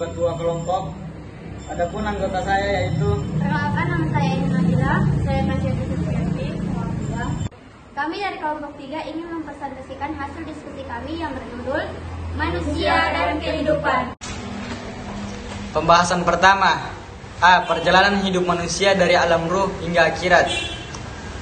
ketua kelompok. Adapun anggota saya yaitu perkenalkan, nama saya Eni Nabila, saya Kasia Susianti. Kami dari kelompok 3 ingin mempresentasikan hasil diskusi kami yang berjudul Manusia dan Kehidupan. pembahasan pertama. A. Perjalanan hidup manusia dari alam ruh hingga akhirat.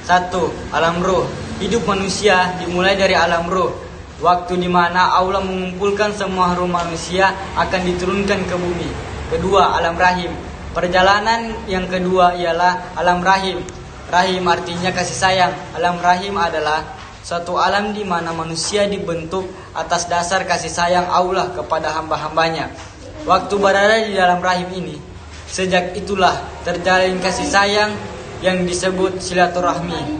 1. Alam ruh. Hidup manusia dimulai dari alam ruh, waktu di mana Allah mengumpulkan semua ruh manusia akan diturunkan ke bumi. Kedua, alam rahim. Perjalanan yang kedua ialah alam rahim. Rahim artinya kasih sayang. Alam rahim adalah suatu alam di mana manusia dibentuk atas dasar kasih sayang Allah kepada hamba-hambanya. Waktu berada di dalam rahim ini, sejak itulah terjalin kasih sayang yang disebut silaturahmi.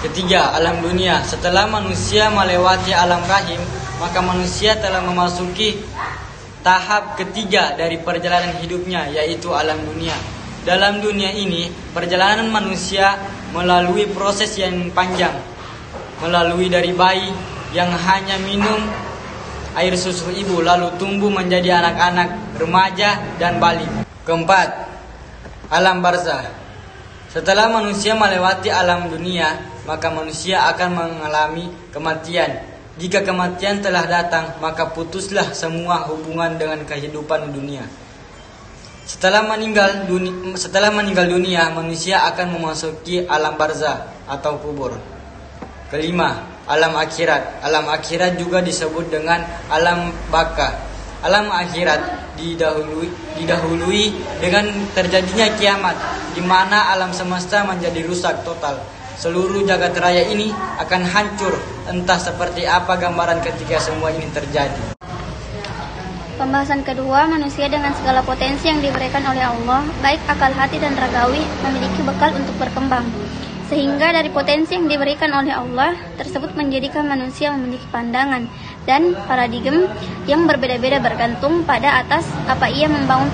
Ketiga, alam dunia. Setelah manusia melewati alam rahim, maka manusia telah memasuki tahap ketiga dari perjalanan hidupnya, yaitu alam dunia. Dalam dunia ini, perjalanan manusia melalui proses yang panjang, melalui dari bayi yang hanya minum air susu ibu, lalu tumbuh menjadi anak-anak, remaja, dan balik. Keempat, alam barzah. Setelah manusia melewati alam dunia, maka manusia akan mengalami kematian. Jika kematian telah datang, maka putuslah semua hubungan dengan kehidupan dunia. Setelah meninggal dunia, manusia akan memasuki alam barzah atau kubur. Kelima, alam akhirat. Alam akhirat juga disebut dengan alam baka. Alam akhirat didahului dengan terjadinya kiamat, di mana alam semesta menjadi rusak total. Seluruh jagat raya ini akan hancur, entah seperti apa gambaran ketika semua ini terjadi. Pembahasan kedua, manusia dengan segala potensi yang diberikan oleh Allah, baik akal, hati, dan ragawi, memiliki bekal untuk berkembang. Sehingga dari potensi yang diberikan oleh Allah tersebut menjadikan manusia memiliki pandangan dan paradigma yang berbeda-beda bergantung pada atas apa ia membangun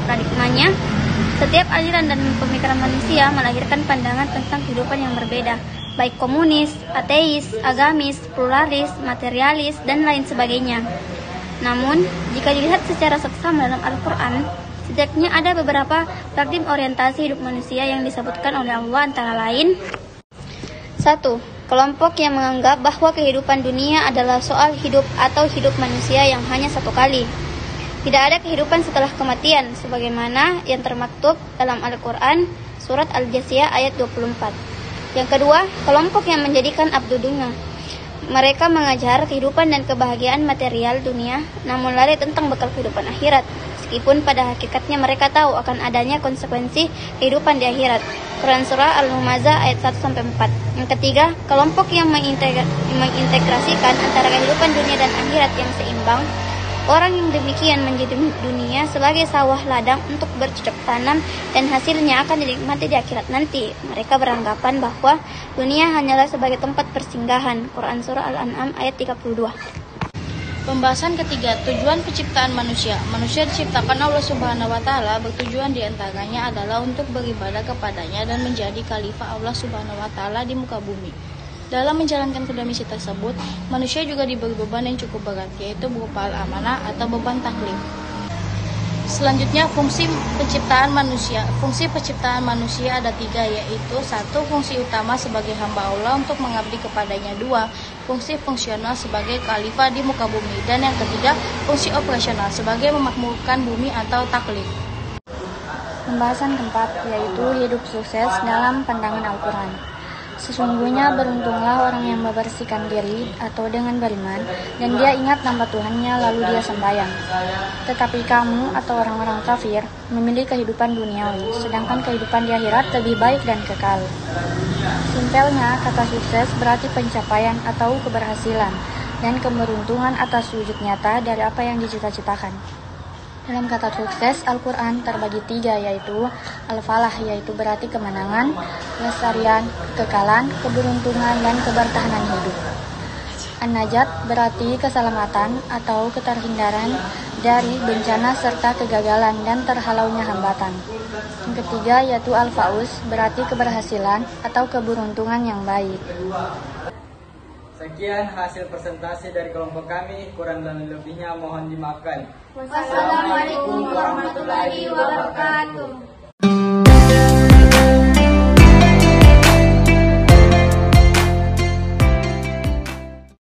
paradigmanya. Setiap aliran dan pemikiran manusia melahirkan pandangan tentang kehidupan yang berbeda, baik komunis, ateis, agamis, pluralis, materialis, dan lain sebagainya. Namun, jika dilihat secara seksama dalam Al-Quran, setidaknya ada beberapa paradigma orientasi hidup manusia yang disebutkan oleh Allah, antara lain 1. Kelompok yang menganggap bahwa kehidupan dunia adalah soal hidup atau hidup manusia yang hanya satu kali. Tidak ada kehidupan setelah kematian, sebagaimana yang termaktub dalam Al-Quran, surat Al-Jasiyah ayat 24. Yang kedua, kelompok yang menjadikan abdudunya. Mereka mengajar kehidupan dan kebahagiaan material dunia, namun lalai tentang bekal kehidupan akhirat. Meskipun pada hakikatnya mereka tahu akan adanya konsekuensi kehidupan di akhirat. Quran Surah Al-Humazah ayat 1-4. Yang ketiga, kelompok yang mengintegrasikan antara kehidupan dunia dan akhirat yang seimbang. Orang yang demikian menjadi dunia sebagai sawah ladang untuk bercocok tanam dan hasilnya akan dinikmati di akhirat nanti. Mereka beranggapan bahwa dunia hanyalah sebagai tempat persinggahan. Quran Surah Al-An'am ayat 32. Pembahasan ketiga, tujuan penciptaan manusia. Manusia diciptakan Allah Subhanahu wa Ta'ala, bertujuan diantaranya adalah untuk beribadah kepadanya dan menjadi khalifah Allah Subhanahu wa Ta'ala di muka bumi. Dalam menjalankan kedua misi tersebut, manusia juga diberi beban yang cukup berat, yaitu berupa amanah atau beban taklif. Selanjutnya, fungsi penciptaan manusia. Fungsi penciptaan manusia ada 3, yaitu 1. Fungsi utama sebagai hamba Allah untuk mengabdi kepadanya. 2. Fungsi fungsional sebagai khalifah di muka bumi. Dan yang ketiga, fungsi operasional sebagai memakmurkan bumi atau taklif. Pembahasan keempat, yaitu hidup sukses dalam pandangan Al-Quran. Sesungguhnya beruntunglah orang yang membersihkan diri atau dengan beriman, dan dia ingat nama Tuhannya lalu dia sembahyang. Tetapi kamu atau orang-orang kafir memilih kehidupan duniawi, sedangkan kehidupan di akhirat lebih baik dan kekal. Simpelnya, kata sukses berarti pencapaian atau keberhasilan, dan keberuntungan atas wujud nyata dari apa yang dicita-citakan. Dalam kata sukses, Al-Quran terbagi 3, yaitu Al-Falah, yaitu berarti kemenangan, kelestarian, kekekalan, keberuntungan, dan kebertahanan hidup. An-Najat berarti keselamatan atau keterhindaran dari bencana serta kegagalan dan terhalaunya hambatan. Yang ketiga yaitu Al-Fauz berarti keberhasilan atau keberuntungan yang baik. Sekian hasil presentasi dari kelompok kami, kurang dan lebihnya mohon dimaafkan. Wassalamualaikum warahmatullahi wabarakatuh.